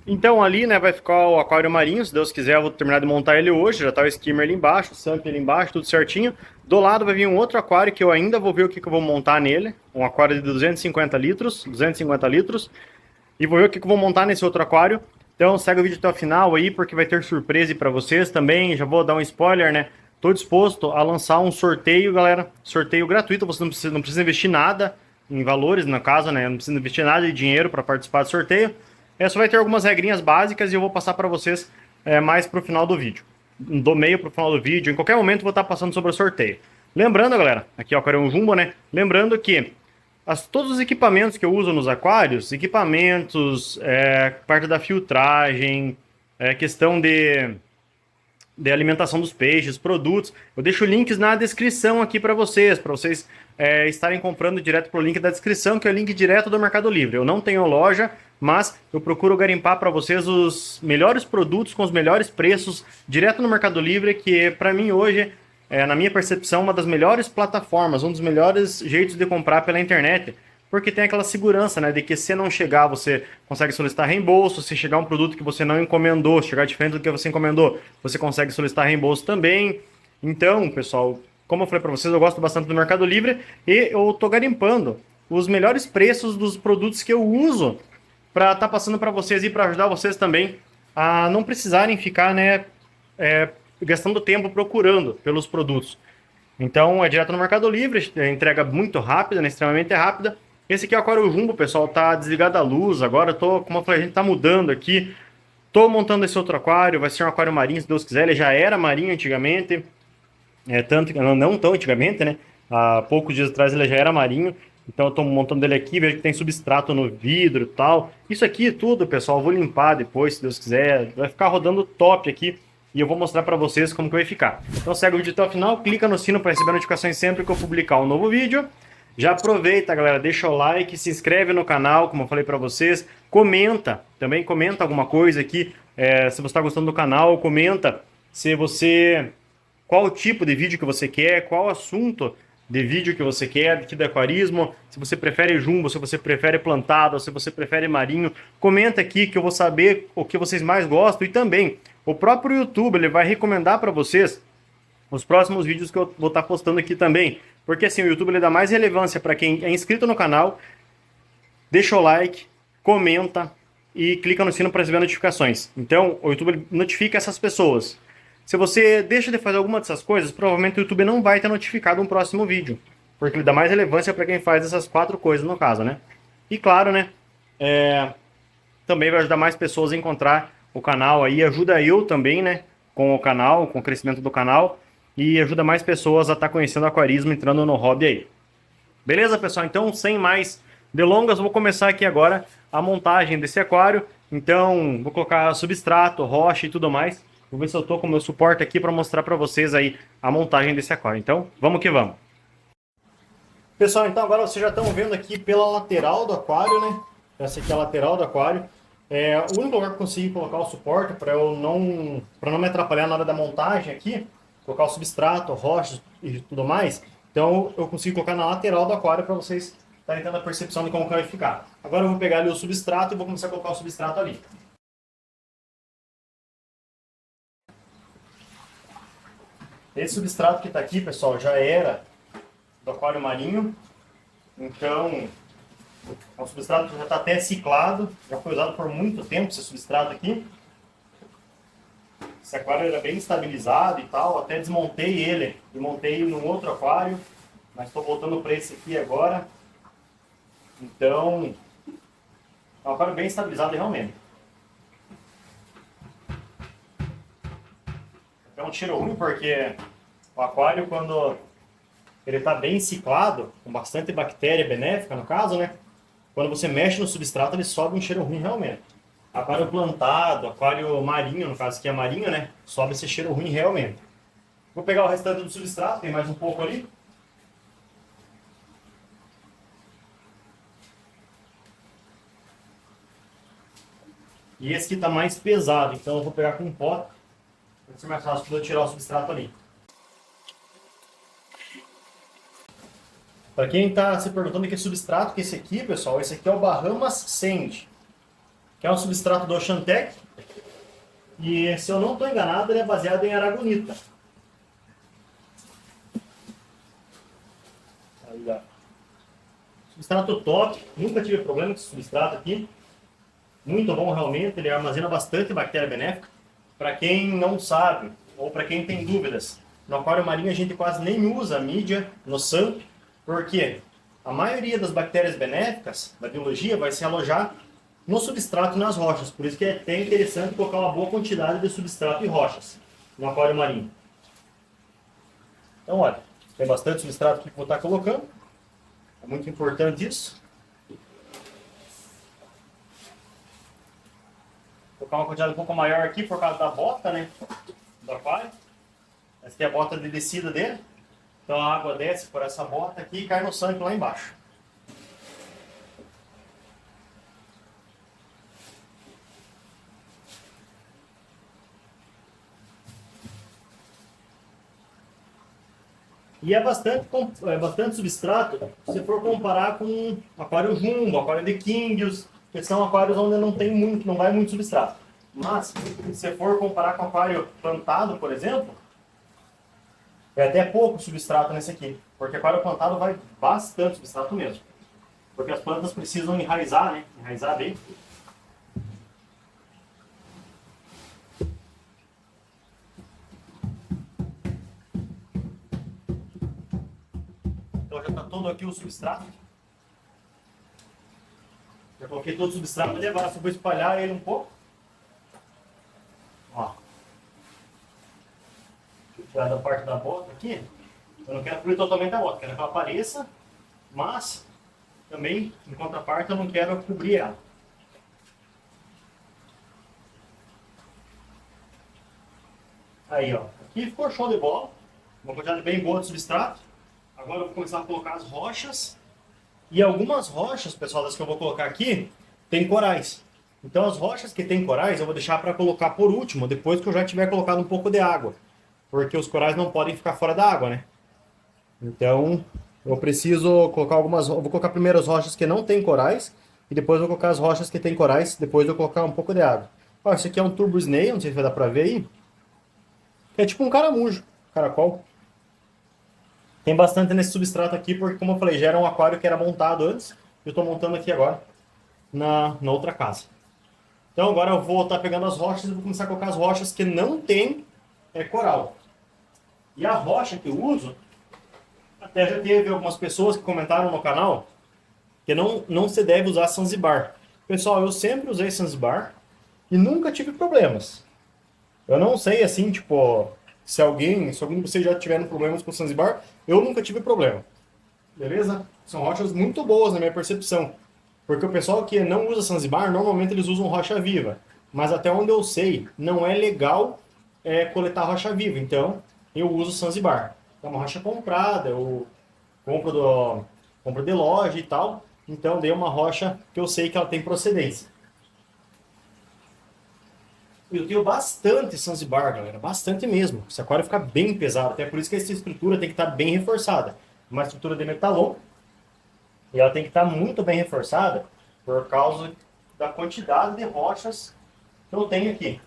Então ali, né, vai ficar o aquário marinho, se Deus quiser eu vou terminar de montar ele hoje, já tá o skimmer ali embaixo, o sump ali embaixo, tudo certinho. Do lado vai vir um outro aquário que eu ainda vou ver o que, que eu vou montar nele, um aquário de 250 litros, e vou ver o que, que eu vou montar nesse outro aquário. Então segue o vídeo até o final aí, porque vai ter surpresa para vocês também, já vou dar um spoiler, né? Tô disposto a lançar um sorteio, galera, sorteio gratuito, você não precisa investir nada em valores, no caso, né? Não precisa investir nada de dinheiro para participar do sorteio. Só vai ter algumas regrinhas básicas e eu vou passar para vocês mais pro final do vídeo. Do meio pro final do vídeo, em qualquer momento eu vou estar passando sobre o sorteio. Lembrando, galera, aqui ó, o um Jumbo, né? Lembrando que todos os equipamentos que eu uso nos aquários, equipamentos, parte da filtragem, questão de alimentação dos peixes, produtos. Eu deixo links na descrição aqui para vocês estarem comprando direto pelo link da descrição, que é o link direto do Mercado Livre. Eu não tenho loja, mas eu procuro garimpar para vocês os melhores produtos com os melhores preços direto no Mercado Livre, que para mim hoje na minha percepção, uma das melhores plataformas, um dos melhores jeitos de comprar pela internet, porque tem aquela segurança, né, de que se não chegar, você consegue solicitar reembolso, se chegar um produto que você não encomendou, se chegar diferente do que você encomendou, você consegue solicitar reembolso também. Então, pessoal, como eu falei para vocês, eu gosto bastante do Mercado Livre e eu tô garimpando os melhores preços dos produtos que eu uso para estar passando para vocês e para ajudar vocês também a não precisarem ficar, né, gastando tempo procurando pelos produtos. Então é direto no Mercado Livre, entrega muito rápida, né, extremamente rápida. Esse aqui é o aquário Jumbo, pessoal, tá desligada a luz. Agora eu tô, como eu falei, a gente tá mudando aqui. Tô montando esse outro aquário, vai ser um aquário marinho, se Deus quiser. Ele já era marinho antigamente, tanto que não tão antigamente, né? Há poucos dias atrás ele já era marinho. Então eu tô montando ele aqui, vejo que tem substrato no vidro e tal. Isso aqui tudo, pessoal, eu vou limpar depois, se Deus quiser. Vai ficar rodando top aqui e eu vou mostrar para vocês como que vai ficar. Então segue o vídeo até o final, clica no sino para receber notificações sempre que eu publicar um novo vídeo. Já aproveita, galera, deixa o like, se inscreve no canal, como eu falei para vocês, comenta, também comenta alguma coisa aqui, se você está gostando do canal, comenta se você qual o tipo de vídeo que você quer, qual assunto de vídeo que você quer, aqui do aquarismo, se você prefere jumbo, se você prefere plantado, se você prefere marinho, comenta aqui que eu vou saber o que vocês mais gostam e também o próprio YouTube ele vai recomendar para vocês os próximos vídeos que eu vou estar postando aqui também, porque assim o YouTube ele dá mais relevância para quem é inscrito no canal, deixa o like, comenta e clica no sino para receber notificações. Então o YouTube notifica essas pessoas. Se você deixa de fazer alguma dessas coisas, provavelmente o YouTube não vai ter notificado um próximo vídeo, porque ele dá mais relevância para quem faz essas 4 coisas no caso, né? E claro, né? Também vai ajudar mais pessoas a encontrar o canal aí, ajuda eu também, né? Com o canal, com o crescimento do canal e ajuda mais pessoas a estar conhecendo o aquarismo, entrando no hobby aí. Beleza, pessoal? Então, sem mais delongas, vou começar aqui agora a montagem desse aquário. Então, vou colocar substrato, rocha e tudo mais. Vou ver se eu tô com o meu suporte aqui para mostrar para vocês aí a montagem desse aquário. Então, vamos que vamos. Pessoal, então agora vocês já estão vendo aqui pela lateral do aquário, né? Essa aqui é a lateral do aquário. O único lugar que eu consegui colocar o suporte para não me atrapalhar na hora da montagem aqui, colocar o substrato, rochas e tudo mais. Então eu consigo colocar na lateral do aquário para vocês estarem tendo a percepção de como que vai ficar. Agora eu vou pegar ali o substrato e vou começar a colocar o substrato ali. Esse substrato que está aqui, pessoal, já era do aquário marinho. Então, é um substrato que já está até ciclado, já foi usado por muito tempo esse substrato aqui. Esse aquário era bem estabilizado e tal, até desmontei ele e montei num outro aquário, mas estou voltando para esse aqui agora. Então, é um aquário bem estabilizado realmente. É um cheiro ruim porque o aquário, quando ele está bem ciclado, com bastante bactéria benéfica no caso, né? Quando você mexe no substrato, ele sobe um cheiro ruim realmente. Aquário plantado, aquário marinho, no caso que é marinho, né? Sobe esse cheiro ruim realmente. Vou pegar o restante do substrato, tem mais um pouco ali. E esse aqui está mais pesado, então eu vou pegar com um pó, para ser mais fácil para eu tirar o substrato ali. Para quem está se perguntando que substrato que é esse aqui, pessoal, esse aqui é o Bahamas Sand, que é um substrato do Oceantec. E se eu não estou enganado, ele é baseado em aragonita. Aí, ó. Substrato top, nunca tive problema com esse substrato aqui. Muito bom realmente, ele armazena bastante bactéria benéfica. Para quem não sabe, ou para quem tem dúvidas, no aquário marinho a gente quase nem usa mídia no SAMP, porque a maioria das bactérias benéficas da biologia vai se alojar no substrato e nas rochas. Por isso que é até interessante colocar uma boa quantidade de substrato e rochas no aquário marinho. Então, olha, tem bastante substrato aqui que eu vou estar colocando. É muito importante isso. Vou colocar uma quantidade um pouco maior aqui por causa da bota, né? Do aquário. Essa aqui é a bota de descida dele. Então a água desce por essa bota aqui e cai no sangue lá embaixo. E é bastante substrato se for comparar com aquário jumbo, aquário de Kingios, que são aquários onde não vai muito substrato. Mas, se for comparar com aquário plantado, por exemplo, é até pouco substrato nesse aqui. Porque aquário plantado vai bastante substrato mesmo. Porque as plantas precisam enraizar, né? Enraizar bem. Então já está todo aqui o substrato. Já coloquei todo o substrato ali, agora só vou espalhar ele um pouco. Ó. Deixa eu tirar da parte da bota aqui. Eu não quero cobrir totalmente a bota, quero que ela apareça, mas também, em contraparte, eu não quero cobrir ela. Aí, ó. Aqui ficou show de bola. Uma quantidade bem boa de substrato. Agora eu vou começar a colocar as rochas. E algumas rochas, pessoal, das que eu vou colocar aqui, tem corais. Então as rochas que tem corais eu vou deixar para colocar por último, depois que eu já tiver colocado um pouco de água. Porque os corais não podem ficar fora da água, né? Então eu preciso colocar algumas... Eu vou colocar primeiro as rochas que não tem corais. E depois eu vou colocar as rochas que tem corais, depois eu vou colocar um pouco de água. Ó, esse aqui é um Turbo Snail, não sei se vai dar para ver aí. É tipo um caramujo, caracol. Tem bastante nesse substrato aqui, porque como eu falei, já era um aquário que era montado antes. Eu estou montando aqui agora, na outra casa. Então agora eu vou estar pegando as rochas e vou começar a colocar as rochas que não tem coral. E a rocha que eu uso, até já teve algumas pessoas que comentaram no canal, que não se deve usar Zanzibar. Pessoal, eu sempre usei Zanzibar e nunca tive problemas. Eu não sei assim, tipo... Se algum de vocês já tiveram problemas com o Zanzibar, eu nunca tive problema. Beleza? São rochas muito boas na minha percepção. Porque o pessoal que não usa Zanzibar, normalmente eles usam rocha viva. Mas até onde eu sei, não é legal coletar rocha viva. Então, eu uso Zanzibar. É uma rocha comprada, eu compro de loja e tal. Então, dei uma rocha que eu sei que ela tem procedência. Eu tenho bastante Zanzibar, galera, bastante mesmo. Esse aquário fica bem pesado, até por isso que essa estrutura tem que estar bem reforçada. Uma estrutura de metalon, e ela tem que estar muito bem reforçada por causa da quantidade de rochas que eu tenho aqui.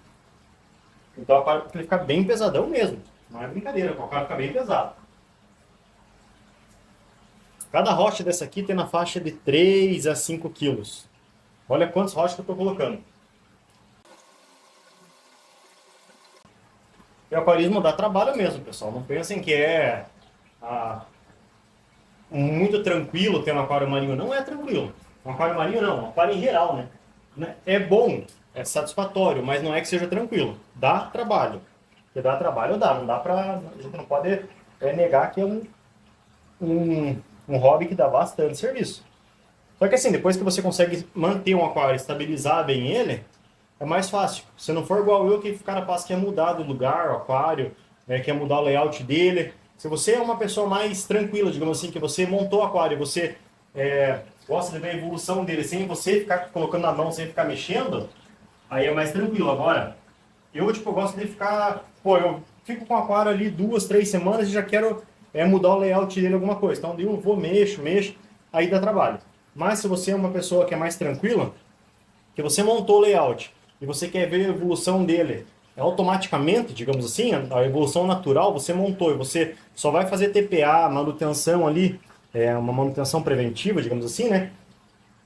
Então o aquário ele fica bem pesadão mesmo, não é brincadeira, o aquário fica bem pesado. Cada rocha dessa aqui tem na faixa de 3 a 5 quilos. Olha quantas rochas que eu estou colocando. E o aquarismo dá trabalho mesmo, pessoal. Não pensem que é muito tranquilo ter um aquário marinho. Não é tranquilo. Um aquário marinho não, um aquário em geral, né? É bom, é satisfatório, mas não é que seja tranquilo. Dá trabalho. Porque dá trabalho, dá. Não dá pra... A gente não pode negar que é um hobby que dá bastante serviço. Só que assim, depois que você consegue manter um aquário, estabilizar bem ele... É mais fácil. Se não for igual eu, que o cara passa que é mudar de lugar, o aquário, quer mudar o layout dele. Se você é uma pessoa mais tranquila, digamos assim, que você montou o aquário e você gosta de ver a evolução dele sem você ficar colocando na mão, sem ficar mexendo, aí é mais tranquilo. Agora, eu gosto de ficar... Pô, eu fico com o aquário ali 2, 3 semanas e já quero mudar o layout dele alguma coisa. Então eu vou, mexo, aí dá trabalho. Mas se você é uma pessoa que é mais tranquila, que você montou o layout e você quer ver a evolução dele automaticamente, digamos assim, a evolução natural, você montou e você só vai fazer TPA, manutenção ali, uma manutenção preventiva, digamos assim, né?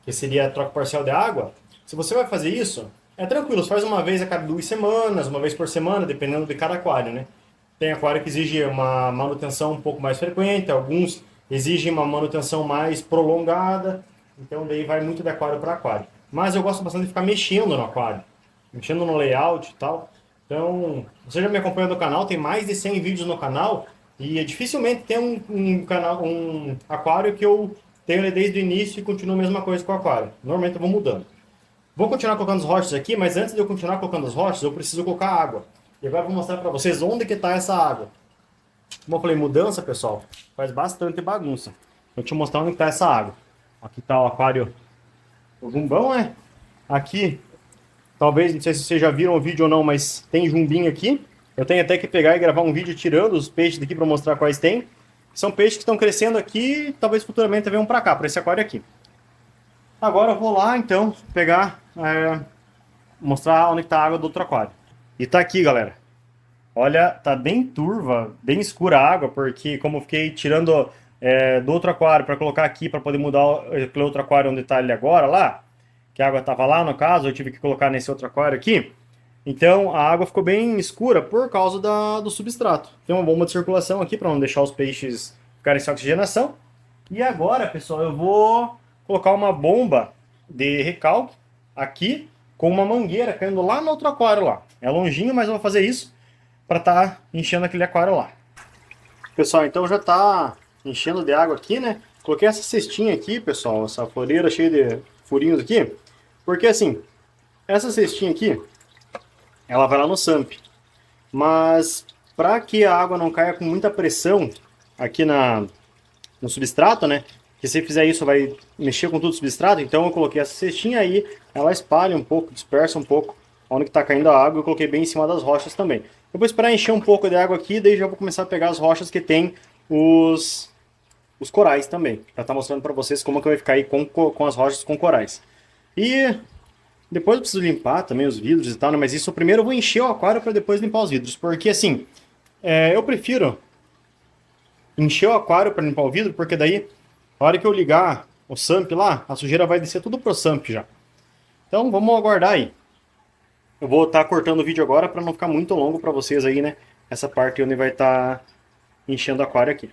Que seria a troca parcial de água. Se você vai fazer isso, é tranquilo, você faz uma vez a cada 2 semanas, uma vez por semana, dependendo de cada aquário, né? Tem aquário que exige uma manutenção um pouco mais frequente, alguns exigem uma manutenção mais prolongada, então daí vai muito de aquário para aquário. Mas eu gosto bastante de ficar mexendo no aquário, mexendo no layout e tal. Então, você já me acompanha no canal, tem mais de 100 vídeos no canal, e dificilmente tem um aquário que eu tenho ele desde o início e continua a mesma coisa com o aquário. Normalmente eu vou mudando. Vou continuar colocando as rochas aqui, mas antes de eu continuar colocando as rochas, eu preciso colocar água. E agora eu vou mostrar para vocês onde que está essa água. Como eu falei, mudança, pessoal, faz bastante bagunça. Vou te mostrar onde está essa água. Aqui está o aquário, o jumbão, né? Aqui, talvez, não sei se vocês já viram o vídeo ou não, mas tem jumbinho aqui. Eu tenho até que pegar e gravar um vídeo tirando os peixes daqui para mostrar quais tem. São peixes que estão crescendo aqui e talvez futuramente venham para cá, para esse aquário aqui. Agora eu vou lá, então, pegar, mostrar onde está a água do outro aquário. E tá aqui, galera. Olha, tá bem turva, bem escura a água, porque como eu fiquei tirando do outro aquário para colocar aqui, para poder mudar aquele outro aquário onde está ele agora, lá, que a água estava lá, no caso, eu tive que colocar nesse outro aquário aqui. Então, a água ficou bem escura por causa do substrato. Tem uma bomba de circulação aqui para não deixar os peixes ficarem sem oxigenação. E agora, pessoal, eu vou colocar uma bomba de recalque aqui com uma mangueira caindo lá no outro aquário lá. É longinho, mas eu vou fazer isso para estar enchendo aquele aquário lá. Pessoal, então já está enchendo de água aqui, né? Coloquei essa cestinha aqui, pessoal, essa floreira cheia de furinhos aqui, porque assim, essa cestinha aqui, ela vai lá no SUMP. Mas para que a água não caia com muita pressão aqui no substrato, né? Que se fizer isso vai mexer com tudo o substrato, então eu coloquei essa cestinha aí, ela espalha um pouco, dispersa um pouco onde está caindo a água, eu coloquei bem em cima das rochas também. Eu vou esperar encher um pouco de água aqui, daí já vou começar a pegar as rochas que tem os corais também, para estar mostrando para vocês como que vai ficar aí com as rochas com corais. E depois eu preciso limpar também os vidros e tal, né? Mas isso primeiro eu vou encher o aquário para depois limpar os vidros, porque assim, eu prefiro encher o aquário para limpar o vidro, porque daí, a hora que eu ligar o SUMP lá, a sujeira vai descer tudo pro SUMP já. Então vamos aguardar aí. Eu vou estar cortando o vídeo agora para não ficar muito longo para vocês aí, né? Essa parte onde vai estar enchendo o aquário aqui.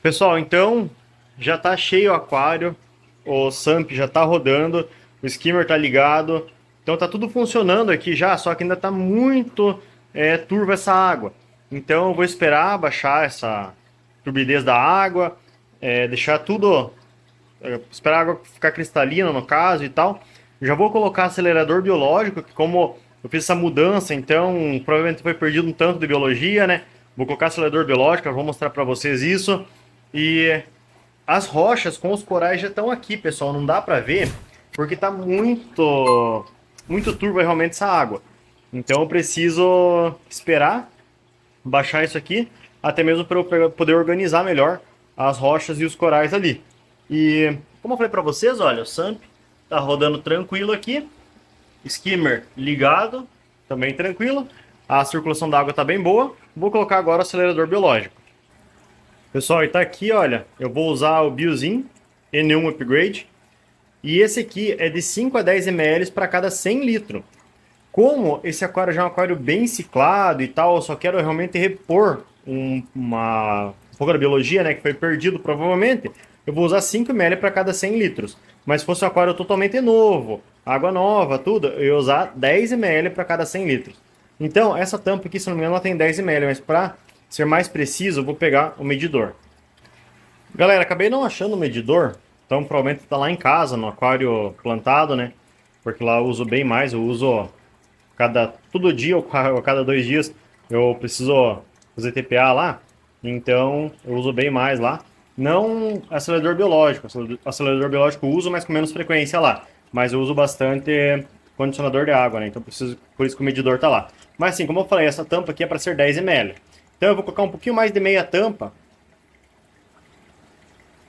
Pessoal, então já está cheio o aquário, o SUMP já está rodando, o skimmer está ligado, então está tudo funcionando aqui já, só que ainda está muito turva essa água. Então eu vou esperar baixar essa turbidez da água, deixar tudo, esperar a água ficar cristalina no caso e tal. Já vou colocar acelerador biológico, que como eu fiz essa mudança, então provavelmente foi perdido um tanto de biologia, né? Vou colocar acelerador biológico, eu vou mostrar para vocês isso. E as rochas com os corais já estão aqui, pessoal, não dá para ver, porque tá muito turva realmente essa água. Então eu preciso esperar baixar isso aqui, até mesmo para eu poder organizar melhor as rochas e os corais ali. E como eu falei para vocês, olha, o SUMP tá rodando tranquilo aqui, skimmer ligado, também tranquilo, a circulação da água tá bem boa. Vou colocar agora o acelerador biológico. Pessoal, e tá aqui, olha, eu vou usar o Biozin N1 Upgrade, e esse aqui é de 5 a 10 ml para cada 100 litros. Como esse aquário já é um aquário bem ciclado e tal, eu só quero realmente repor um pouco da biologia, né, que foi perdido provavelmente, eu vou usar 5 ml para cada 100 litros. Mas se fosse um aquário totalmente novo, água nova, tudo, eu ia usar 10 ml para cada 100 litros. Então, essa tampa aqui, se não me engano, ela tem 10 ml, mas para ser mais preciso, eu vou pegar o medidor. Galera, acabei não achando o medidor, então provavelmente está lá em casa, no aquário plantado, né? Porque lá eu uso bem mais, eu uso todo dia ou a cada 2 dias eu preciso fazer TPA lá, então eu uso bem mais lá. Não acelerador biológico, acelerador biológico eu uso, mas com menos frequência lá. Mas eu uso bastante condicionador de água, né? Então por isso que o medidor tá lá. Mas assim, como eu falei, essa tampa aqui é para ser 10 ml. Então eu vou colocar um pouquinho mais de meia tampa.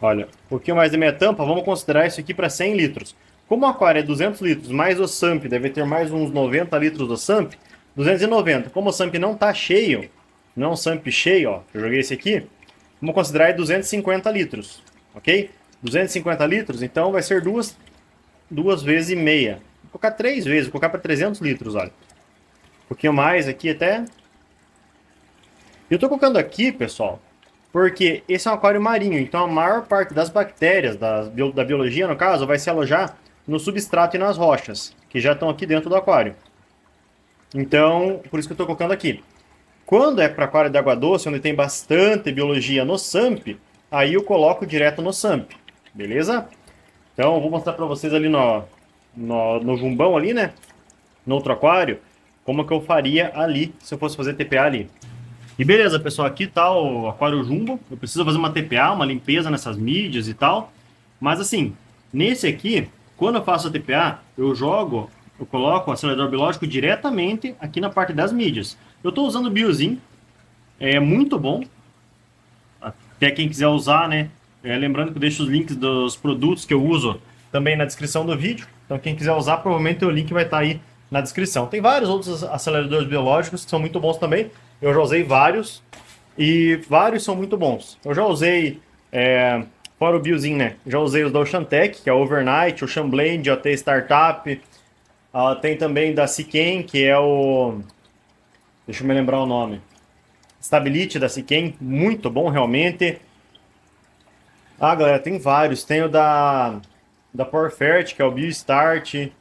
Olha, um pouquinho mais de meia tampa, vamos considerar isso aqui para 100 litros. Como o aquário é 200 litros, mais o SAMP deve ter mais uns 90 litros do SAMP, 290. Como o SAMP não está cheio, não é um SAMP cheio, ó, eu joguei esse aqui, vamos considerar aí 250 litros, ok? 250 litros, então vai ser duas vezes e meia. Vou colocar 3 vezes, vou colocar para 300 litros, olha. Um pouquinho mais aqui até. Eu estou colocando aqui, pessoal, porque esse é um aquário marinho, então a maior parte das bactérias, da biologia, no caso, vai se alojar no substrato e nas rochas, que já estão aqui dentro do aquário. Então, por isso que eu estou colocando aqui. Quando é para aquário de água doce, onde tem bastante biologia no SAMP, aí eu coloco direto no SAMP, beleza? Então, eu vou mostrar para vocês ali no jumbão ali, né? No outro aquário, como que eu faria ali, se eu fosse fazer TPA ali. E beleza, pessoal, aqui tá o aquário jumbo. Eu preciso fazer uma TPA, uma limpeza nessas mídias e tal. Mas assim, nesse aqui, quando eu faço a TPA, eu coloco o acelerador biológico diretamente aqui na parte das mídias. Eu estou usando o Biozin, é muito bom. Até quem quiser usar, né? Lembrando que eu deixo os links dos produtos que eu uso também na descrição do vídeo. Então quem quiser usar, provavelmente o link vai estar aí na descrição. Tem vários outros aceleradores biológicos que são muito bons também. Eu já usei vários e vários são muito bons. Eu já usei, fora o Biozin, né? Já usei os da Oceantec, que é o Overnight, o Sunblend, o AT Startup. Tem também da Siken, que é o... Deixa eu me lembrar o nome. Stability da Siken, muito bom realmente. Galera, tem vários. Tem o da PowerFert, que é o BioStart, que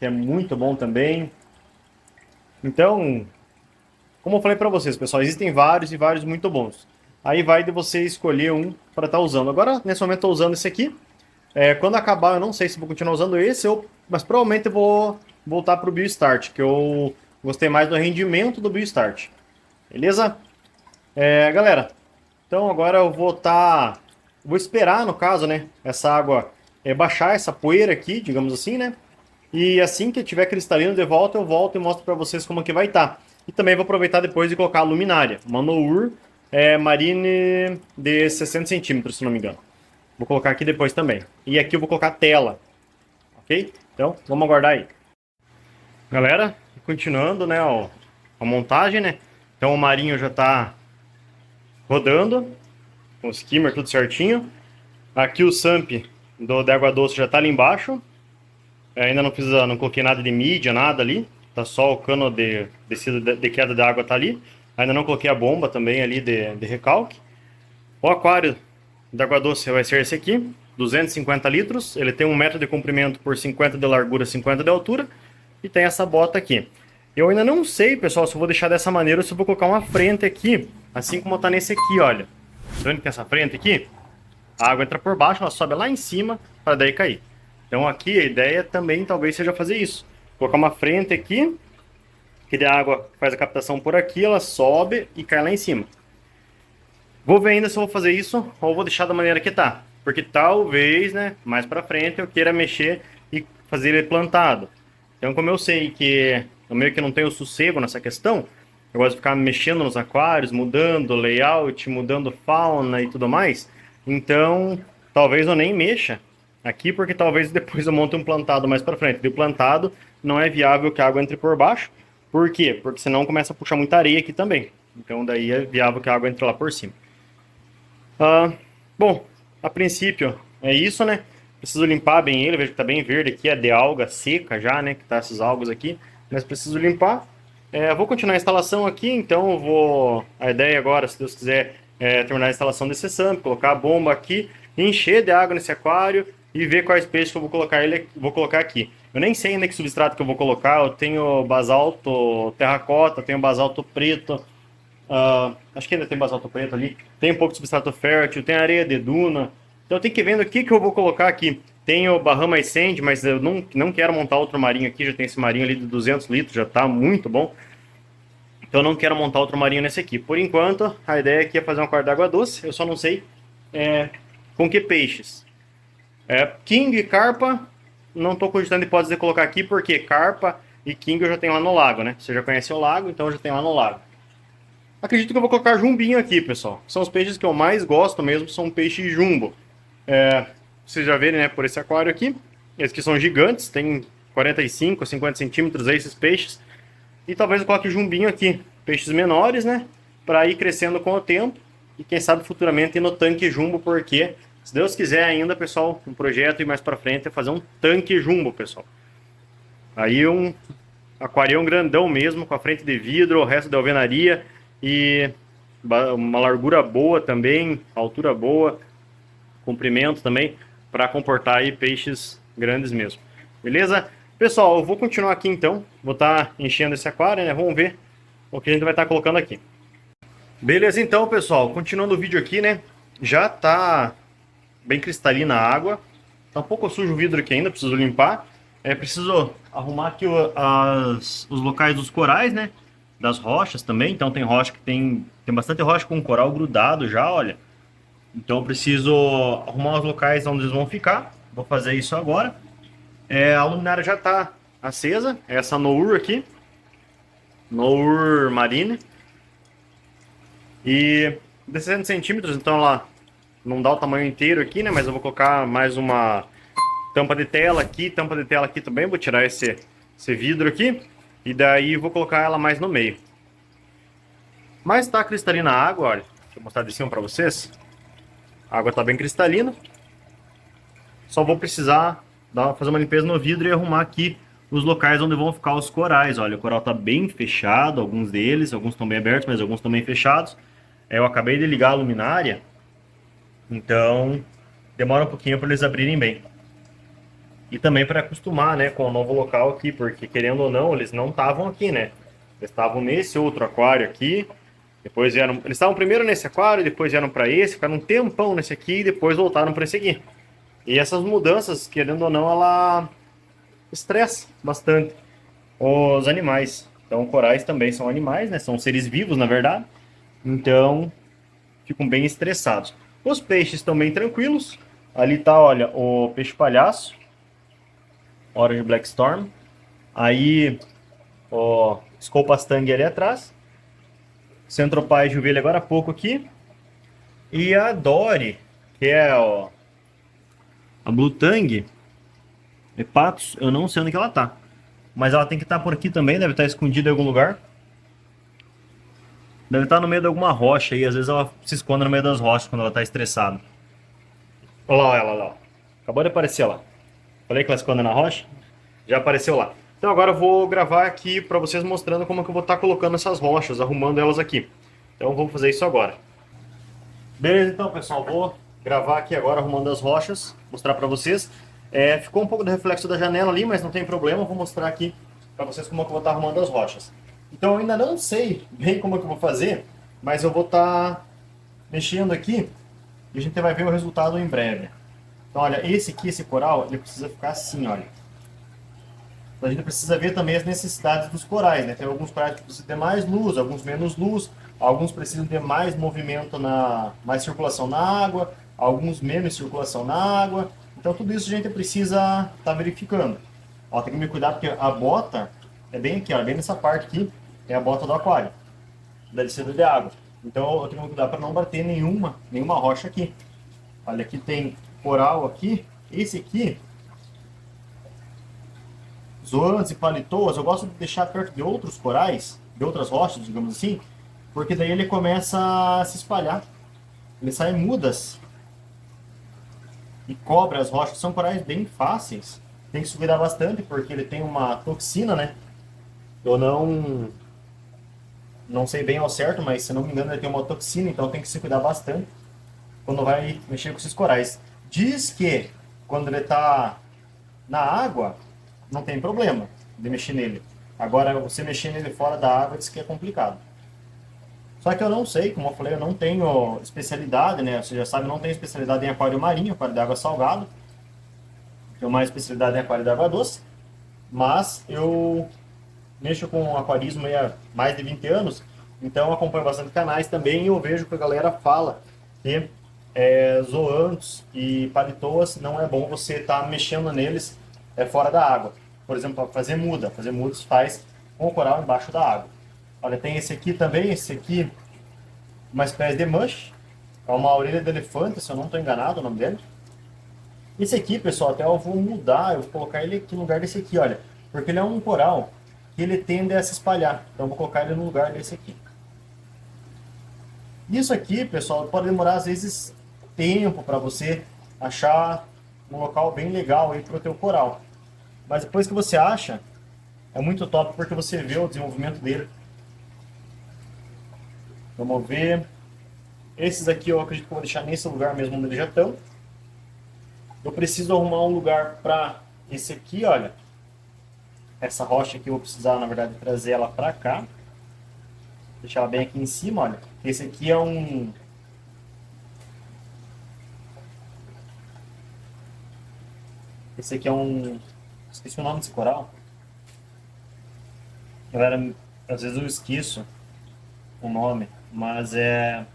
é muito bom também. Então, como eu falei para vocês, pessoal, existem vários e vários muito bons. Aí vai de você escolher um para estar usando. Agora, nesse momento, estou usando esse aqui. Quando acabar, eu não sei se vou continuar usando esse, mas provavelmente eu vou voltar para o BioStart, que eu gostei mais do rendimento do BioStart. Beleza? Galera, então agora eu vou esperar, no caso, né, essa água baixar essa poeira aqui, digamos assim, né? E assim que tiver cristalino de volta, eu volto e mostro para vocês como que vai estar. E também vou aproveitar depois de colocar a luminária, uma Nour Marine de 60 centímetros, se não me engano. Vou colocar aqui depois também. E aqui eu vou colocar tela, ok? Então, vamos aguardar aí. Galera, continuando, né, a montagem, né? Então o marinho já está rodando, com o skimmer tudo certinho. Aqui o SAMP de água doce já está ali embaixo. Ainda não coloquei nada de mídia, nada ali. Tá só o cano de descida de queda de água tá ali. Ainda não coloquei a bomba também ali de recalque. O aquário de água doce vai ser esse aqui, 250 litros. Ele tem 1 metro de comprimento por 50 de largura, 50 de altura. E tem essa bota aqui. Eu ainda não sei, pessoal, se eu vou deixar dessa maneira ou se eu vou colocar uma frente aqui, assim como tá nesse aqui, olha. Tá vendo que tem essa frente aqui? A água entra por baixo, ela sobe lá em cima para daí cair. Então aqui a ideia também talvez seja fazer isso. Colocar uma frente aqui, que a água faz a captação por aqui, ela sobe e cai lá em cima. Vou ver ainda se eu vou fazer isso ou vou deixar da maneira que tá. Porque talvez, né, mais para frente eu queira mexer e fazer ele plantado. Então como eu sei que eu meio que não tenho sossego nessa questão, eu gosto de ficar mexendo nos aquários, mudando layout, mudando fauna e tudo mais. Então talvez eu nem mexa aqui, porque talvez depois eu monte um plantado mais para frente. E o plantado não é viável que a água entre por baixo. Por quê? Porque senão começa a puxar muita areia aqui também. Então daí é viável que a água entre lá por cima. Bom, a princípio é isso, né? Preciso limpar bem ele, vejo que tá bem verde aqui, é de alga seca já, né? Que tá essas algas aqui, mas preciso limpar. Vou continuar a instalação aqui, então eu vou... A ideia agora, se Deus quiser, é terminar a instalação desse SAMP, colocar a bomba aqui, encher de água nesse aquário e ver quais peixes que eu vou colocar aqui. Eu nem sei ainda que substrato que eu vou colocar, eu tenho basalto terracota, tenho basalto preto, acho que ainda tem basalto preto ali, tem um pouco de substrato fértil, tem areia de duna, então eu tenho que ver o que eu vou colocar aqui. Tenho Bahamas Sand, mas eu não quero montar outro marinho aqui, já tem esse marinho ali de 200 litros, já está muito bom. Então eu não quero montar outro marinho nesse aqui. Por enquanto, a ideia aqui é fazer um aquário de água doce, eu só não sei com que peixes. King e carpa, não estou cogitando a hipótese de colocar aqui, porque carpa e king eu já tenho lá no lago, né? Você já conhece o lago, então eu já tenho lá no lago. Acredito que eu vou colocar jumbinho aqui, pessoal. São os peixes que eu mais gosto mesmo, são peixes jumbo. Vocês já verem, né, por esse aquário aqui. Esses que são gigantes, tem 45, 50 centímetros aí esses peixes. E talvez eu coloque jumbinho aqui, peixes menores, né? Para ir crescendo com o tempo. E quem sabe futuramente ir no tanque jumbo, porque, se Deus quiser ainda, pessoal, um projeto e mais para frente é fazer um tanque jumbo, pessoal. Aí um aquarião grandão mesmo, com a frente de vidro, o resto de alvenaria e uma largura boa também, altura boa, comprimento também, para comportar aí peixes grandes mesmo. Beleza? Pessoal, eu vou continuar aqui então, vou estar enchendo esse aquário, né? Vamos ver o que a gente vai estar colocando aqui. Beleza, então, pessoal, continuando o vídeo aqui, né? Já tá bem cristalina a água, tá um pouco sujo o vidro aqui ainda, preciso limpar. Preciso arrumar aqui os locais dos corais, né? Das rochas também. Então tem rocha que tem bastante rocha com coral grudado já, olha. Então eu preciso arrumar os locais onde eles vão ficar. Vou fazer isso agora. A luminária já está acesa. Essa Nour aqui. Nour Marine. E de 60 centímetros, então ela não dá o tamanho inteiro aqui, né? Mas eu vou colocar mais uma tampa de tela aqui também. Vou tirar esse vidro aqui. E daí vou colocar ela mais no meio. Mas tá cristalina a água, olha. Deixa eu mostrar de cima para vocês. A água tá bem cristalina. Só vou precisar fazer uma limpeza no vidro e arrumar aqui os locais onde vão ficar os corais. Olha, o coral tá bem fechado, alguns deles. Alguns estão bem abertos, mas alguns estão bem fechados. Eu acabei de ligar a luminária. Então, demora um pouquinho para eles abrirem bem. E também para acostumar, né, com o novo local aqui, porque querendo ou não, eles não estavam aqui, né? Eles estavam nesse outro aquário aqui, depois vieram, eles estavam primeiro nesse aquário, depois vieram para esse, ficaram um tempão nesse aqui e depois voltaram para esse aqui. E essas mudanças, querendo ou não, ela estressa bastante os animais. Então, corais também são animais, né? São seres vivos, na verdade. Então, ficam bem estressados. Os peixes estão bem tranquilos. Ali tá, olha, o peixe palhaço. Orange Black Storm. Aí, o Scolpastang ali atrás. Centropage eu vi ele agora há pouco aqui. E a Dory, que é a Blue Tang, Hepatos, eu não sei onde que ela tá. Mas ela tem que estar por aqui também, deve estar escondida em algum lugar. Deve estar no meio de alguma rocha aí, às vezes ela se esconde no meio das rochas quando ela está estressada. Olha lá ela lá. Acabou de aparecer lá. Falei que ela esconde na rocha? Já apareceu lá. Então agora eu vou gravar aqui para vocês mostrando como que eu vou estar colocando essas rochas, arrumando elas aqui. Então vou fazer isso agora. Beleza, então pessoal, vou gravar aqui agora arrumando as rochas, mostrar para vocês. Ficou um pouco do reflexo da janela ali, mas não tem problema, vou mostrar aqui para vocês como que eu vou estar arrumando as rochas. Então eu ainda não sei bem como que eu vou fazer, mas eu vou estar mexendo aqui e a gente vai ver o resultado em breve. Então olha, esse aqui, esse coral, ele precisa ficar assim, olha. Então, a gente precisa ver também as necessidades dos corais, né? Tem alguns corais que precisam ter mais luz, alguns menos luz, alguns precisam ter mais movimento, mais circulação na água, alguns menos circulação na água. Então tudo isso a gente precisa estar verificando. Ó, tem que me cuidar porque a bota é bem aqui, ó, bem nessa parte aqui, é a bota do aquário, da descida de água. Então eu tenho que cuidar para não bater nenhuma rocha aqui. Olha, aqui tem coral aqui, esse aqui, zoantes e palitoas, eu gosto de deixar perto de outros corais, de outras rochas, digamos assim, porque daí ele começa a se espalhar. Ele sai mudas e cobre as rochas. São corais bem fáceis. Tem que se cuidar bastante porque ele tem uma toxina, né? Eu não sei bem ao certo, mas se não me engano ele tem uma toxina, então tem que se cuidar bastante quando vai mexer com esses corais. Diz que quando ele está na água, não tem problema de mexer nele. Agora, você mexer nele fora da água, diz que é complicado. Só que eu não sei, como eu falei, eu não tenho especialidade, né? Você já sabe, eu não tenho especialidade em aquário marinho, aquário de água salgada. Tenho mais especialidade em aquário de água doce. Mas eu mexo com aquarismo há mais de 20 anos, então eu acompanho bastante canais também e eu vejo que a galera fala que zoantos e palitoas não é bom você estar mexendo neles fora da água. Por exemplo, para fazer muda se faz com o coral embaixo da água. Olha, tem esse aqui também, esse aqui, uma espécie de mush, é uma orelha de elefante, se eu não estou enganado o nome dele. Esse aqui, pessoal, até eu vou mudar, eu vou colocar ele aqui no lugar desse aqui, olha. Porque ele é um coral que ele tende a se espalhar. Então eu vou colocar ele no lugar desse aqui. Isso aqui, pessoal, pode demorar às vezes tempo para você achar um local bem legal aí para o teu coral. Mas depois que você acha, é muito top porque você vê o desenvolvimento dele. Vamos ver. Esses aqui eu acredito que eu vou deixar nesse lugar mesmo onde eles já estão. Eu preciso arrumar um lugar para esse aqui, olha. Essa rocha aqui eu vou precisar, na verdade, trazer ela para cá. Deixar ela bem aqui em cima, olha. Esse aqui é um... Esse aqui é um... Esqueci o nome desse coral. Galera, às vezes eu esqueço o nome, mas é...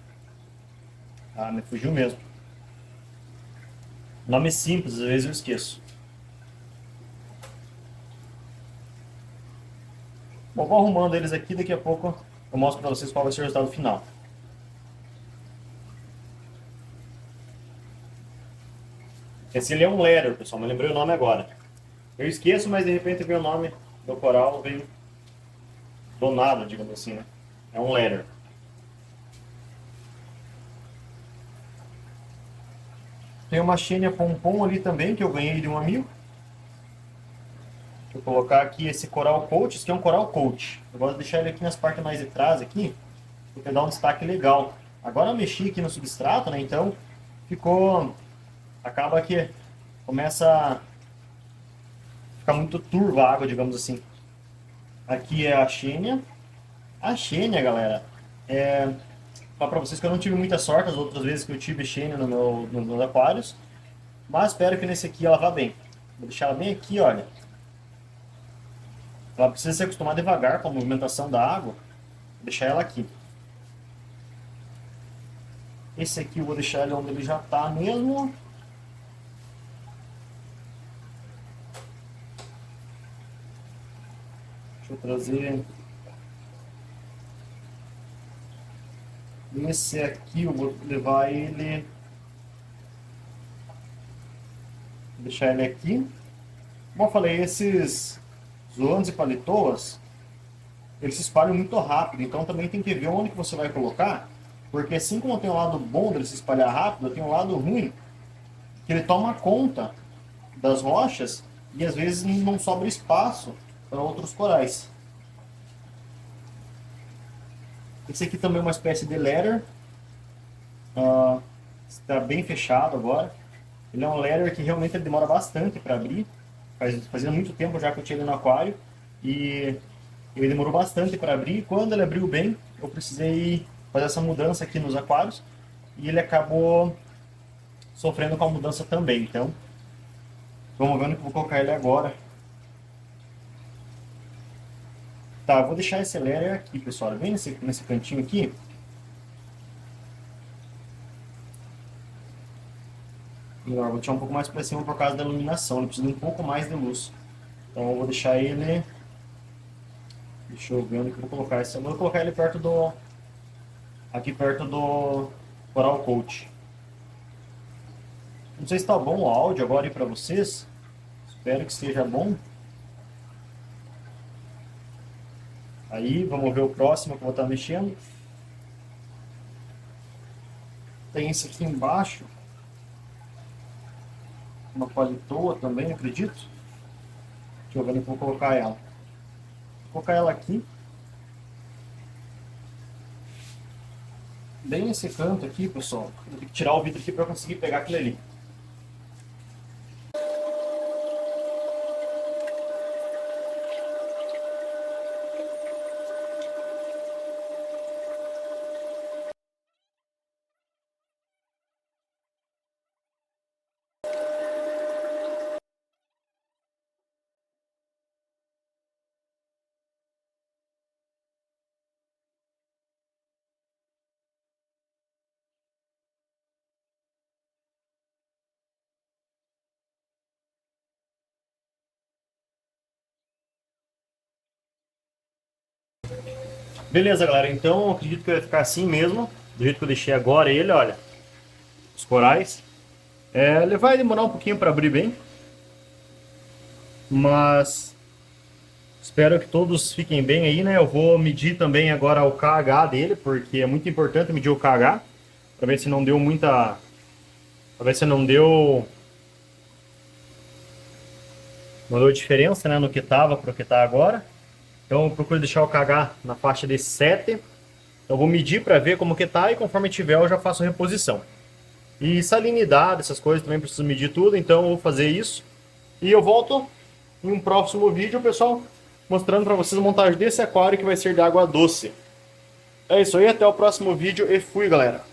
Ah, me fugiu mesmo. Nome simples, às vezes eu esqueço. Bom, vou arrumando eles aqui, daqui a pouco eu mostro para vocês qual vai ser o resultado final. Esse ele é um letter, pessoal, me lembrei o nome agora. Eu esqueço, mas de repente vem o nome do coral, veio do nada, digamos assim, né? É um letter. Tem uma Xenia Pompom ali também, que eu ganhei de um amigo. Deixa eu colocar aqui esse coral coach, esse aqui é um coral coach. Eu gosto de deixar ele aqui nas partes mais de trás aqui, porque dá um destaque legal. Agora eu mexi aqui no substrato, né? Então ficou... Acaba que começa a ficar muito turva a água, digamos assim. Aqui é a Xenia. A Xenia, galera, falar pra vocês que eu não tive muita sorte as outras vezes que eu tive Xenia nos meus aquários. Mas espero que nesse aqui ela vá bem. Vou deixar ela bem aqui, olha. Ela precisa se acostumar devagar com a movimentação da água. Vou deixar ela aqui. Esse aqui eu vou deixar ele onde ele já está mesmo. Deixa eu trazer... Esse aqui eu vou levar ele... Vou deixar ele aqui. Como eu falei, esses zoantes e palitoas, eles se espalham muito rápido. Então também tem que ver onde que você vai colocar. Porque assim como tem um lado bom dele se espalhar rápido, tem um lado ruim, que ele toma conta das rochas e às vezes não sobra espaço para outros corais. Esse aqui também é uma espécie de letter. Está bem fechado agora. Ele é um letter que realmente ele demora bastante para abrir. Fazia muito tempo já que eu tinha ele no aquário e ele demorou bastante para abrir. Quando ele abriu bem, eu precisei fazer essa mudança aqui nos aquários e ele acabou sofrendo com a mudança também. Então, vamos ver onde que eu vou colocar ele agora. Tá, eu vou deixar esse letter aqui, pessoal. Vem nesse cantinho aqui. Melhor, vou deixar um pouco mais para cima por causa da iluminação. Ele precisa de um pouco mais de luz. Então eu vou deixar ele... Deixa eu ver onde que eu vou colocar esse. Eu vou colocar ele perto do... Aqui perto do Coral Coach. Não sei se está bom o áudio agora aí para vocês. Espero que esteja bom. Aí, vamos ver o próximo que eu vou estar mexendo. Tem esse aqui embaixo. Uma palitoa também, acredito. Deixa eu ver onde eu vou colocar ela. Vou colocar ela aqui. Bem nesse canto aqui, pessoal. Vou ter que tirar o vidro aqui para conseguir pegar aquilo ali. Beleza, galera. Então, acredito que vai ficar assim mesmo. Do jeito que eu deixei agora ele, olha. Os corais. Ele vai demorar um pouquinho para abrir bem, mas espero que todos fiquem bem aí, né? Eu vou medir também agora o KH dele, porque é muito importante medir o KH, para ver se não deu muita... para ver se não deu... não deu diferença, né, no que tava para o que tá agora. Então eu procuro deixar o KH na faixa de 7. Eu vou medir para ver como que tá e conforme tiver eu já faço a reposição. E salinidade, essas coisas também preciso medir tudo, então eu vou fazer isso. E eu volto em um próximo vídeo, pessoal, mostrando para vocês a montagem desse aquário que vai ser de água doce. É isso aí, até o próximo vídeo e fui, galera!